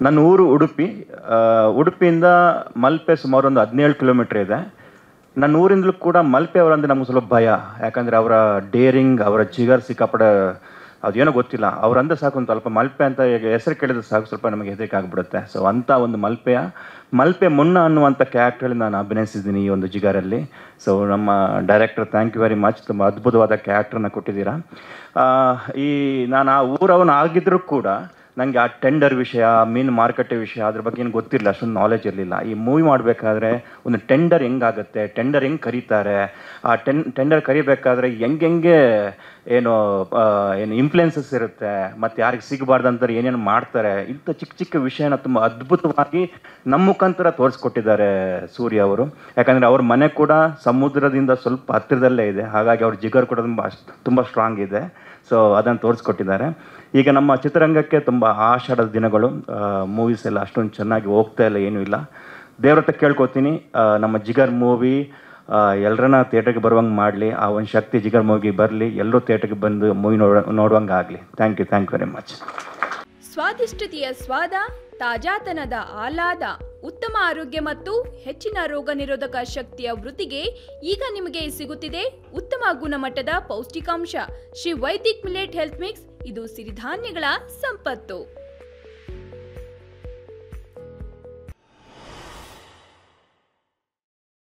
ನನ್ನ ಊರು ಉಡುಪಿ. ಉಡುಪಿಯಿಂದ ಮಲ್ಪೆ ಸುಮಾರು ಒಂದು 17 ಕಿಲೋಮೀಟ್ರ್ ಇದೆ. ನನ್ನ ಊರಿಂದಲೂ ಕೂಡ ಮಲ್ಪೆ ಅವರಂದರೆ ನಮ್ಗೆ ಸ್ವಲ್ಪ ಭಯ. ಯಾಕಂದರೆ ಅವರ ಡೇರಿಂಗ್, ಅವರ ಜಿಗರ್ ಸಿಕ್ಕಾಪಡೆ ಅದೇನೋ ಗೊತ್ತಿಲ್ಲ. ಅವರಂದ್ರೆ ಸಾಕು ಒಂದು ಸ್ವಲ್ಪ ಮಲ್ಪೆ ಅಂತ ಹೆಸರು ಕೇಳಿದ್ರೆ ಸಾಕು ಸ್ವಲ್ಪ ನಮಗೆ ಹೆದರಿಕೆ ಆಗಿಬಿಡುತ್ತೆ. ಸೊ ಅಂಥ ಒಂದು ಮಲ್ಪೆ ಮುನ್ನ ಅನ್ನುವಂಥ ಕ್ಯಾರೆಕ್ಟ್ರಲ್ಲಿ ನಾನು ಅಭಿನಯಿಸಿದ್ದೀನಿ ಈ ಒಂದು ಜಿಗರಲ್ಲಿ. ಸೊ ನಮ್ಮ director thank you very much, ತುಂಬ ಅದ್ಭುತವಾದ ಕ್ಯಾರೆಕ್ಟ್ರನ್ನ ಕೊಟ್ಟಿದ್ದೀರಾ. ನಾನು ಆ ಊರವನು ಆಗಿದ್ರೂ ಕೂಡ ನನಗೆ ಆ ಟೆಂಡರ್ ವಿಷಯ, ಮೀನು ಮಾರುಕಟ್ಟೆ ವಿಷಯ ಅದ್ರ ಬಗ್ಗೆ ಏನು ಗೊತ್ತಿರಲಿಲ್ಲ, ಅಷ್ಟೊಂದು ನಾಲೆಜ್ ಇರಲಿಲ್ಲ. ಈ ಮೂವಿ ಮಾಡಬೇಕಾದ್ರೆ ಒಂದು ಟೆಂಡರ್ ಹೆಂಗಾಗುತ್ತೆ, ಟೆಂಡರ್ ಹೆಂಗೆ ಕರೀತಾರೆ, ಆ ಟೆಂಡರ್ ಕರಿಬೇಕಾದ್ರೆ ಹೆಂಗೆ ಏನು ಇನ್ಫ್ಲುಯೆನ್ಸಸ್ ಇರುತ್ತೆ, ಮತ್ತು ಯಾರಿಗೆ ಸಿಗಬಾರ್ದಂತಾರೆ ಏನೇನು ಮಾಡ್ತಾರೆ, ಇಂಥ ಚಿಕ್ಕ ಚಿಕ್ಕ ವಿಷಯನ ತುಂಬ ಅದ್ಭುತವಾಗಿ ನಮ್ಮ ಮುಖಾಂತರ ತೋರಿಸ್ಕೊಟ್ಟಿದ್ದಾರೆ ಸೂರ್ಯ ಅವರು. ಯಾಕಂದರೆ ಅವ್ರ ಮನೆ ಕೂಡ ಸಮುದ್ರದಿಂದ ಸ್ವಲ್ಪ ಹತ್ತಿರದಲ್ಲೇ ಇದೆ, ಹಾಗಾಗಿ ಅವ್ರ ಜಿಗರ್ ಕೂಡ ತುಂಬ ಸ್ಟ್ರಾಂಗ್ ಇದೆ. ಸೊ ಅದನ್ನು ತೋರಿಸ್ಕೊಟ್ಟಿದ್ದಾರೆ. ಈಗ ನಮ್ಮ ಚಿತ್ರರಂಗಕ್ಕೆ ತುಂಬ ಆಷಾಢದ ದಿನಗಳು, ಮೂವೀಸ್ ಎಲ್ಲ ಅಷ್ಟೊಂದು ಚೆನ್ನಾಗಿ ಹೋಗ್ತಾ ಇಲ್ಲ, ಏನೂ ಇಲ್ಲ. ದೇವ್ರ ಹತ್ರ ಕೇಳ್ಕೊತೀನಿ ನಮ್ಮ ಜಿಗರ್ ಮೂವಿ ಎಲ್ಲರನ್ನ ಥಿಯೇಟರ್ಗೆ ಬರುವಂಗೆ ಮಾಡಲಿ, ಆ ಒಂದು ಶಕ್ತಿ ಜಿಗರ್ ಮೂವಿಗೆ ಬರಲಿ, ಎಲ್ಲರೂ ಥಿಯೇಟರ್ಗೆ ಬಂದು ಮೂವಿ ನೋಡುವಂಗೆ ಆಗಲಿ. Thank you very much. ಸ್ವಾದಿಷ್ಟತೆಯ ಸ್ವಾದ, ತಾಜಾತನದ ಆಹ್ಲಾದ, ಉತ್ತಮ ಆರೋಗ್ಯ ಮತ್ತು ಹೆಚ್ಚಿನ ರೋಗ ನಿರೋಧಕ ಶಕ್ತಿಯ ವೃದ್ಧಿಗೆ ಈಗ ನಿಮಗೆ ಸಿಗುತ್ತಿದೆ ಉತ್ತಮ ಗುಣಮಟ್ಟದ ಪೌಷ್ಟಿಕಾಂಶ. Shri Vaidik millet health mix, ಇದು ಸಿರಿಧಾನ್ಯಗಳ ಸಂಪತ್ತು.